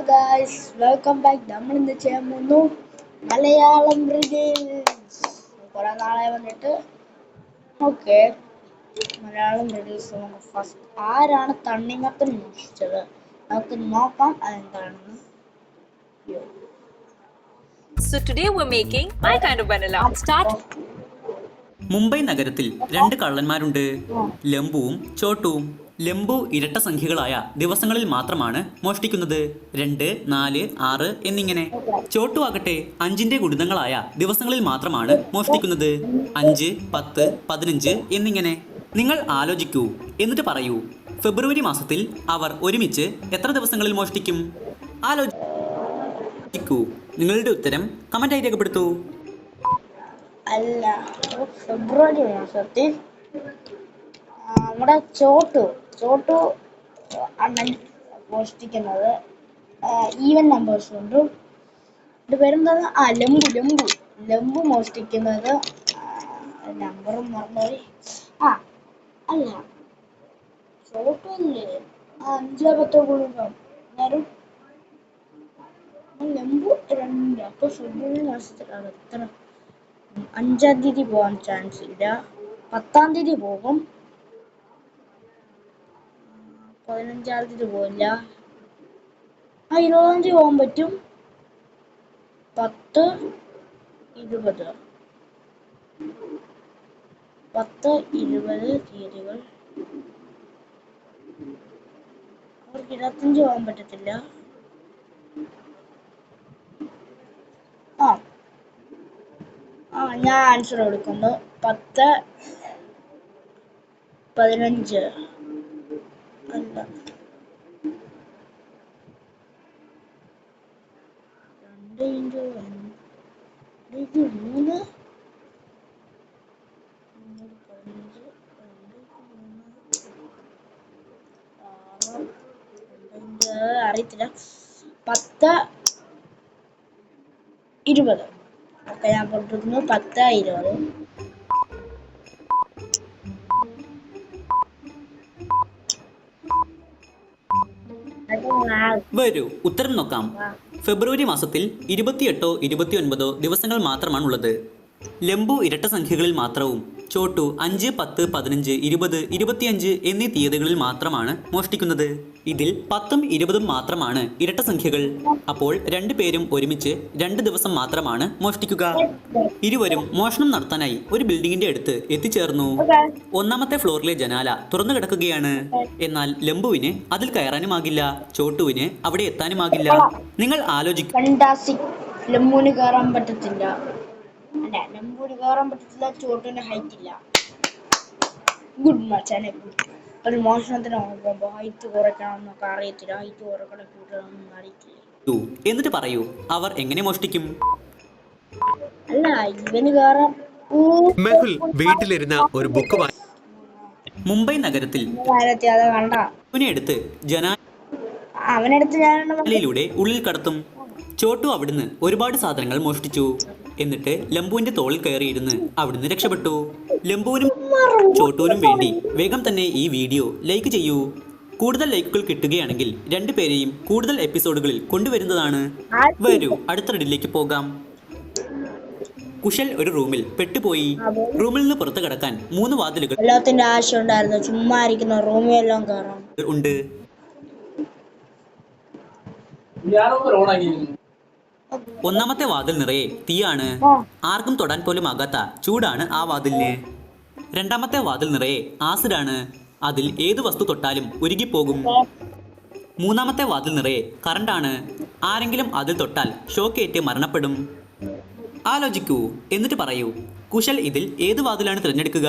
Guys, welcome back. നമ്മൾ ഇന്ന് ചെയ്യാൻ പോകുന്നു മലയാളം റിലീസ്. കുറെ നാളെ വന്നിട്ട്. Okay, Malayalam release. ഫസ്റ്റ് ആരാണ് തണ്ണിമത്തൻ മോഷ്ടിച്ചത് നമുക്ക് നോക്കാം അതെന്താണെന്ന്. So today we're making my kind of vanilla. Start. Mumbai നഗരത്തിൽ രണ്ട് കള്ളന്മാരുണ്ട്, ലംബുവും ചോട്ടുവും. ലംബു ഇരട്ട സംഖ്യകളായ ദിവസങ്ങളിൽ മാത്രമാണ് മോഷ്ടിക്കുന്നത്, 2, 4, 6 എന്നിങ്ങനെ. ചോട്ടു ആകട്ടെ 5ന്റെ ഗുണിതങ്ങളായ ദിവസങ്ങളിൽ മാത്രമാണ് മോഷ്ടിക്കുന്നത്, 5, 10, 15 എന്നിങ്ങനെ. നിങ്ങൾ ആലോചിക്കൂ, എന്നിട്ട് പറയൂ, ഫെബ്രുവരി മാസത്തിൽ അവർ ഒരുമിച്ച് എത്ര ദിവസങ്ങളിൽ മോഷ്ടിക്കും? ആലോചിക്കൂ. നിങ്ങളുടെ ഉത്തരം കമന്റായി രേഖപ്പെടുത്തൂ. അല്ല, ഫെബ്രുവരി മാസത്തിൽ നമ്മുടെ ചോട്ടു അണ്ണൻ മോഷ്ടിക്കുന്നത് ഈവൻ നമ്പേഴ്സ് കൊണ്ടും. ഇത് വരുന്നത് ലംബു മോഷ്ടിക്കുന്നത് നമ്പറും മറന്നുപോയി. അല്ല, ചോട്ടു അല്ലേ 5, 10 കൊടുക്കാം. എന്നാലും ലംബു 2. അപ്പൊ ഫെബ്രുവരി മാസത്തിലാണ് എത്ര? 5-ാം തീയതി പോകാൻ ചാൻസ് ഇല്ല, 10-ാം തീയതി പോകും, 15-ാം തീയതി പോകില്ല, 20-ാം തീയതി പോകാൻ പറ്റും. 10, 20 തീയതികൾ. അവർക്ക് 25 പോകാൻ പറ്റത്തില്ല. ഞാൻ ആൻസർ കൊടുക്കുന്നു. 10, 15 അല്ല, 2 × 3, 15, അറിയത്തില്ല. 10, 20. ഓക്കെ, ഞാൻ പൊട്ടിക്കുന്നു. 10, 20. വരൂ, ഉത്തരം നോക്കാം. ഫെബ്രുവരി മാസത്തിൽ 28, 29 ദിവസങ്ങൾ മാത്രമാണുള്ളത്. ലംബു ഇരട്ട സംഖ്യകളിൽ മാത്രവും ചോട്ടു 5, 10, 15, 20, 25 എന്നീ തീയതികളിൽ മാത്രമാണ് മോഷ്ടിക്കുന്നത്. ഇതിൽ 10ഉം 20ഉം മാത്രമാണ് ഇരട്ട സംഖ്യകൾ. അപ്പോൾ 2 പേരും ഒരുമിച്ച് 2 ദിവസം മാത്രമാണ് മോഷ്ടിക്കുക. ഇരുവരും മോഷണം നടത്താനായി ഒരു ബിൽഡിങ്ങിന്റെ അടുത്ത് എത്തിച്ചേർന്നു. 1ാമത്തെ ഫ്ലോറിലെ ജനാല തുറന്നു കിടക്കുകയാണ്. എന്നാൽ ലംബുവിന് അതിൽ കയറാനുമാകില്ല, ചോട്ടുവിന് അവിടെ എത്താനുമാകില്ല. നിങ്ങൾ ആലോചിക്കും, ലംബുവിന് കയറാൻ പറ്റത്തില്ല. ചോട്ടിന് ഹൈറ്റ് ഇല്ല. ഗുഡ് മച്ചാനെ, ഒരു മോഷണത്തിന് പോകുമ്പോ ഹൈറ്റ് കുറയ്ക്കണമെന്നൊക്കെ അറിയത്തില്ല. ഹൈറ്റ് കുറയ്ക്കണം, കൂട്ടണമെന്നൊന്നും അറിയത്തില്ല. എന്നിട്ട് പറയൂ, അവർ എങ്ങനെ മോഷ്ടിക്കും? അല്ല, ഇവന് കയറാൻ മെഹുൽ വീട്ടിലിരുന്ന ഒരു ബുക്ക് മുംബൈ നഗരത്തിൽ എടുത്ത് ജനാലയിലൂടെ ഉള്ളിൽ കടത്തും. ചോട്ടു അവിടുന്ന് ഒരുപാട് സാധനങ്ങൾ മോഷ്ടിച്ചു. എന്നിട്ട് ലംബുവിന്റെ തോളിൽ കയറിയിരുന്ന് അവിടുന്ന് രക്ഷപ്പെട്ടു. ലംബുവിനും ചോട്ടുവിനും വേണ്ടി വേഗം തന്നെ ഈ വീഡിയോ ലൈക്ക് ചെയ്യൂ. കൂടുതൽ ലൈക്കുകൾ കിട്ടുകയാണെങ്കിൽ 2 പേരെയും കൂടുതൽ എപ്പിസോഡുകളിൽ കൊണ്ടുവരുന്നതാണ്. വരൂ, അടുത്ത റീഡിലേക്ക് പോകാം. കുശൽ ഒരു റൂമിൽ പെട്ടുപോയി. റൂമിൽ നിന്ന് പുറത്തു കടക്കാൻ 3 വാതിലുകൾ ഉണ്ട്. 1ാമത്തെ വാതിൽ നിറയെ തീയാണ്. ആർക്കും തൊടാൻ പോലും ആകാത്ത ചൂടാണ് ആ വാതിലിന്. 2ാമത്തെ വാതിൽ നിറയെ ആസിഡാണ്. അതിൽ ഏത് വസ്തു തൊട്ടാലും ഉരുകിപ്പോകും. 3ാമത്തെ വാതിൽ നിറയെ കറണ്ടാണ്. ആരെങ്കിലും അതിൽ തൊട്ടാൽ ഷോക്കേറ്റ് മരണപ്പെടും. ആലോചിക്കൂ, എന്നിട്ട് പറയൂ, കുശൽ ഇതിൽ ഏത് വാതിലാണ് തിരഞ്ഞെടുക്കുക?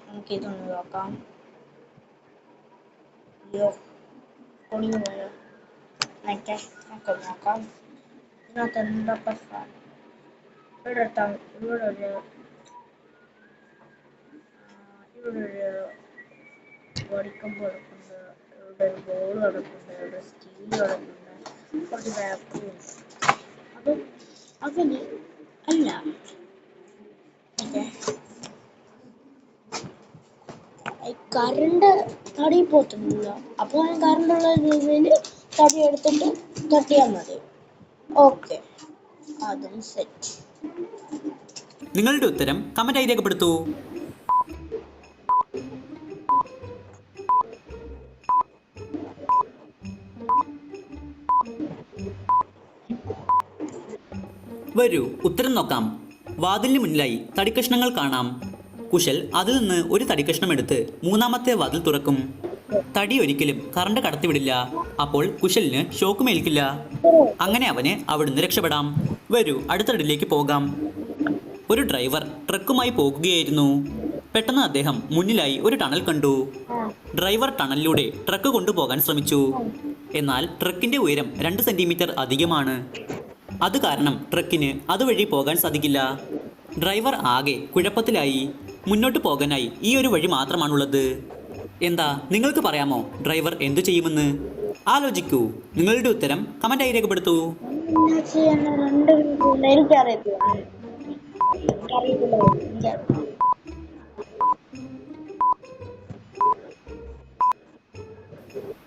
നമുക്കിതൊന്ന് നോക്കാം. നോക്കാം ഇതിനകത്ത് എന്തൊക്കെ ഇവിടെ ഒരു വടിക്കമ്പ് കിടക്കുന്നുണ്ട്, ഇവിടെ ഒരു ബോൾ കിടക്കുന്നുണ്ട്, ഇവിടെ സ്റ്റീൽ കിടക്കുന്നുണ്ട്, കുറച്ച് പേപ്പർ. അതിന് അല്ല, ഓക്കെ, കറണ്ട് തടി പോത്തുന്നില്ല. അപ്പൊ കറണ്ടുള്ള രീതിയിൽ തടി എടുത്തിട്ട് തട്ടിയാൽ മതി. ഓക്കെ, അതും സെറ്റ്. നിങ്ങളുടെ ഉത്തരം കമന്റായി രേഖപ്പെടുത്തൂ. വരൂ ഉത്തരം നോക്കാം. വാതിലിന് മുന്നിലായി തടിക്കഷ്ണങ്ങൾ കാണാം. കുശൽ അതിൽ നിന്ന് ഒരു തടിക്കഷ്ണം എടുത്ത് മൂന്നാമത്തെ വാതിൽ തുറക്കും. തടി ഒരിക്കലും കറണ്ട് കടത്തിവിടില്ല. അപ്പോൾ കുശലിന് ഷോക്കുമേൽക്കില്ല. അങ്ങനെ അവന് അവിടുന്ന് രക്ഷപ്പെടാം. വരൂ അടുത്തടിലേക്ക് പോകാം. ഒരു ഡ്രൈവർ ട്രക്കുമായി പോകുകയായിരുന്നു. പെട്ടെന്ന് അദ്ദേഹം മുന്നിലായി ഒരു ടണൽ കണ്ടു. ഡ്രൈവർ ടണലിലൂടെ ട്രക്ക് കൊണ്ടുപോകാൻ ശ്രമിച്ചു. എന്നാൽ ട്രക്കിന്റെ ഉയരം 2 സെന്റിമീറ്റർ അധികമാണ്. അത് കാരണം ട്രക്കിന് അതുവഴി പോകാൻ സാധിക്കില്ല. ഡ്രൈവർ ആകെ കുഴപ്പത്തിലായി. മുന്നോട്ട് പോകാനായി ഈ ഒരു വഴി മാത്രമാണുള്ളത്. എന്താ നിങ്ങൾക്ക് പറയാമോ ഡ്രൈവർ എന്തു ചെയ്യുമെന്ന്? ആലോചിക്കൂ. നിങ്ങളുടെ ഉത്തരം കമന്റായി രേഖപ്പെടുത്തൂ.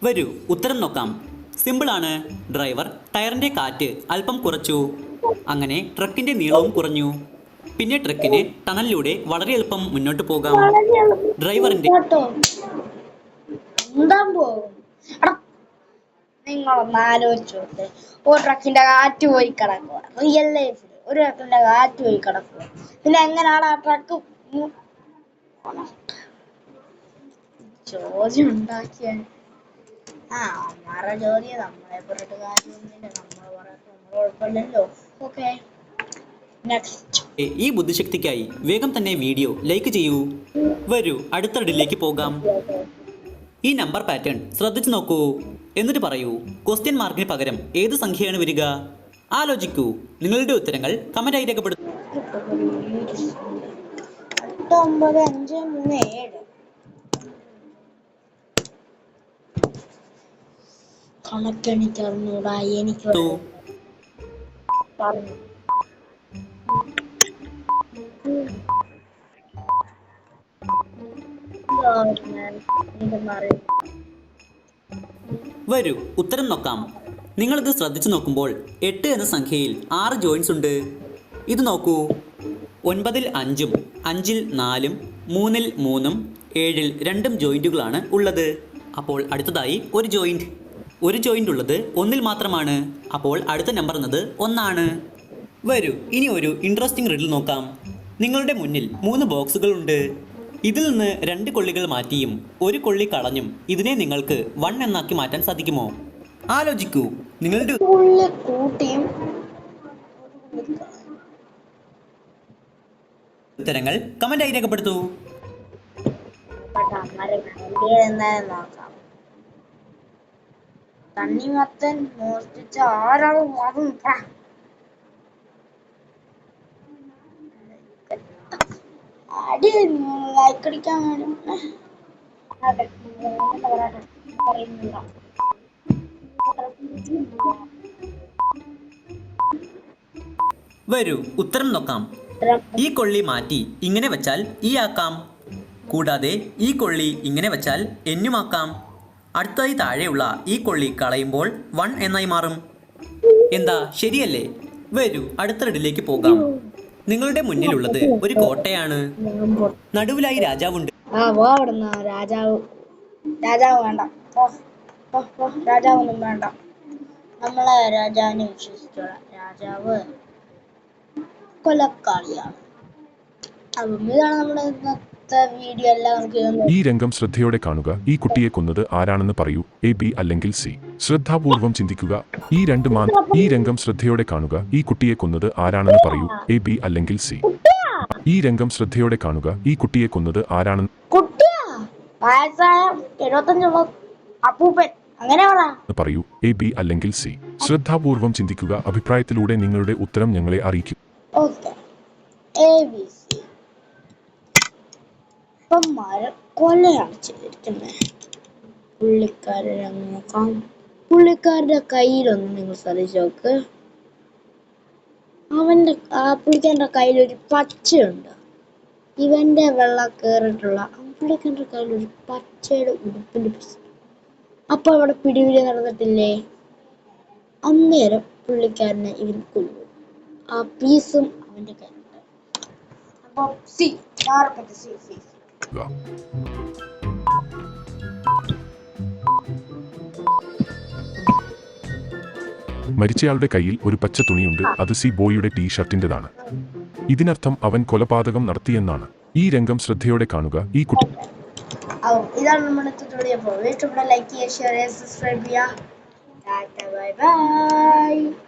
വരൂ ഉത്തരം നോക്കാം. സിമ്പിൾ ആണ്. ഡ്രൈവർ ടയറിന്റെ കാറ്റ് അല്പം കുറച്ചു. അങ്ങനെ ട്രക്കിന്റെ നീളവും കുറഞ്ഞു. പിന്നെ ട്രക്കിന് ടണലിലൂടെ വളരെ എളുപ്പം മുന്നോട്ട് പോകാം. ഡ്രൈവറിന്റെ നിങ്ങളൊന്ന് ആലോചിച്ചോട്ടെ. ഒരു ട്രക്കിന്റെ കാറ്റ് പോയി കിടക്കുക. റിയൽ ലൈഫിൽ ഒരു ട്രക്കിന്റെ കാറ്റ് പോയി കിടക്കുക. പിന്നെ എങ്ങനെയാണ് ആ ട്രക്ക് ചോദ്യം ഉണ്ടാക്കിയ? അമ്മാരുടെ ചോദ്യം നമ്മളെ പറഞ്ഞിട്ട് കാര്യമൊന്നുമില്ല. നമ്മൾ പറയാത്ത നമ്മൾ കുഴപ്പമില്ലല്ലോ. Okay, next. ഈ ബുദ്ധിശക്തിക്കായി വേഗം തന്നെ വീഡിയോ ലൈക്ക് ചെയ്യൂ. വരൂ അടുത്തടിലേക്ക് പോകാം. ഈ നമ്പർ പാറ്റേൺ ശ്രദ്ധിച്ചു നോക്കൂ. എന്നിട്ട് പറയൂ, ക്വസ്റ്റ്യൻ മാർക്കിന് പകരം ഏത് സംഖ്യയാണ് വരിക? ആലോചിക്കൂ. നിങ്ങളുടെ ഉത്തരങ്ങൾ കമന്റായി രേഖപ്പെടുത്തൂ. 8, 9, 5, 3, 7. കണക്കെനിക്ക് അറിഞ്ഞൂടാ. എനിക്ക് പറഞ്ഞു. വരൂ ഉത്തരം നോക്കാം. നിങ്ങളിത് ശ്രദ്ധിച്ചു നോക്കുമ്പോൾ 8 എന്ന സംഖ്യയിൽ 6 ജോയിൻസ് ഉണ്ട്. ഇത് നോക്കൂ. 9-ൽ 5-ഉം 5-ൽ 4-ഉം 3-ൽ 3-ഉം 7-ൽ 2-ഉം ജോയിന്റുകളാണ് ഉള്ളത്. അപ്പോൾ അടുത്തതായി ഒരു ജോയിന്റ് ഉള്ളത് 1-ൽ മാത്രമാണ്. അപ്പോൾ അടുത്ത നമ്പർ എന്നത് 1 ആണ്. വരൂ ഇനി ഒരു ഇൻട്രസ്റ്റിംഗ് റിഡിൽ നോക്കാം. നിങ്ങളുടെ മുന്നിൽ 3 ബോക്സുകൾ ഉണ്ട്. ഇതിൽ നിന്ന് 2 കൊള്ളികൾ മാറ്റിയും 1 കൊള്ളി കളഞ്ഞും ഇതിനെ നിങ്ങൾക്ക് 1 എന്നാക്കി മാറ്റാൻ സാധിക്കുമോ? ആലോചിക്കൂ. നിങ്ങളുടെ ഉത്തരങ്ങൾ കമന്റായി രേഖപ്പെടുത്തൂ. തണ്ണിമത്തൻ മോഷ്ടിച്ച ആരാളും അതും അടി ലൈക്കടിക്കാൻ വേണ്ടി വരൂ ഉത്തരം നോക്കാം. ഈ കൊള്ളി മാറ്റി ഇങ്ങനെ വെച്ചാൽ ഈ ആക്കാം. കൂടാതെ ഈ കൊള്ളി ഇങ്ങനെ വെച്ചാൽ എന്നുമാക്കാം. അടുത്തതായി താഴെയുള്ള ഈ കൊള്ളി കളയുമ്പോൾ 1 എന്നായി മാറും. എന്താ ശരിയല്ലേ? വരൂ അടുത്ത റെഡിലേക്ക് പോകാം. നിങ്ങളുടെ മുന്നിലുള്ളത് ഒരു കോട്ടയാണ്. നടുവിലായി രാജാവുണ്ട്. രാജാവ് വേണ്ട. രാജാവൊന്നും വേണ്ട. നമ്മളെ രാജാവിനെ വിശ്വസിച്ചോളാം. രാജാവ് കൊലക്കാളിയാണ്. അപ്പം ഇതാണ് നമ്മുടെ ഇന്നത്തെ വീഡിയോ. എല്ലാം നമുക്ക് ഈ രംഗം ശ്രദ്ധയോടെ കാണുക. ഈ കുട്ടിയെ കൊന്നത് ആരാണെന്ന് പറയൂ. A, B അല്ലെങ്കിൽ C. ശ്രദ്ധാപൂർവം ചിന്തിക്കുക. ഈ രംഗം ശ്രദ്ധയോടെ കാണുക. ഈ കുട്ടിയെ കൊന്നത് ആരാണെന്ന് പറയൂ. A, B അല്ലെങ്കിൽ C. ഈ രംഗം ശ്രദ്ധയോടെ കാണുക. ഈ കുട്ടിയെ കൊന്നത് ആരാണെന്ന് പറയൂ. A, B അല്ലെങ്കിൽ C. ശ്രദ്ധാപൂർവം ചിന്തിക്കുക. അഭിപ്രായത്തിലൂടെ നിങ്ങളുടെ ഉത്തരം ഞങ്ങളെ അറിയിക്കും. ഇപ്പം മരക്കൊലയാണ് ചെയ്തിരിക്കുന്നത്. പുള്ളിക്കാരനെ നോക്കാം. പുള്ളിക്കാരുടെ കയ്യിലൊന്ന് നിങ്ങൾ ശ്രദ്ധിച്ചു നോക്ക്. പുള്ളിക്കാരന്റെ കയ്യിൽ ഒരു പച്ചയുണ്ട്. ഇവന്റെ വെള്ള കയറിയിട്ടുള്ള പുള്ളിക്കാരൻ്റെ കയ്യിൽ ഒരു പച്ചയുടെ ഉടുപ്പിന്റെ പീസ്. അപ്പൊ അവിടെ പിടിപിടി നടന്നിട്ടില്ലേ? അന്നേരം പുള്ളിക്കാരനെ ഇവൻ കൊല്ലും. ആ പീസും അവന്റെ കയ്യിലുണ്ട്. അപ്പൊ സി സി സി മരിച്ചയാളുടെ കയ്യിൽ ഒരു പച്ച തുണിയുണ്ട്. അത് സി ബോയിയുടെ ടീഷർട്ടിൻ്റെതാണ്. ഇതിനർത്ഥം അവൻ കൊലപാതകം നടത്തിയെന്നാണ്. ഈ രംഗം ശ്രദ്ധയോടെ കാണുക. ഈ കുട്ടി ഇതാണ് നമ്മുടെ ട്യൂട്ടോറിയൽ. ഇഷ്ടപ്പെട്ട ലൈക്ക് ചെയ്യുക, ഷെയർ ചെയ്യുക, സബ്സ്ക്രൈബ് ചെയ്യുക. Bye bye.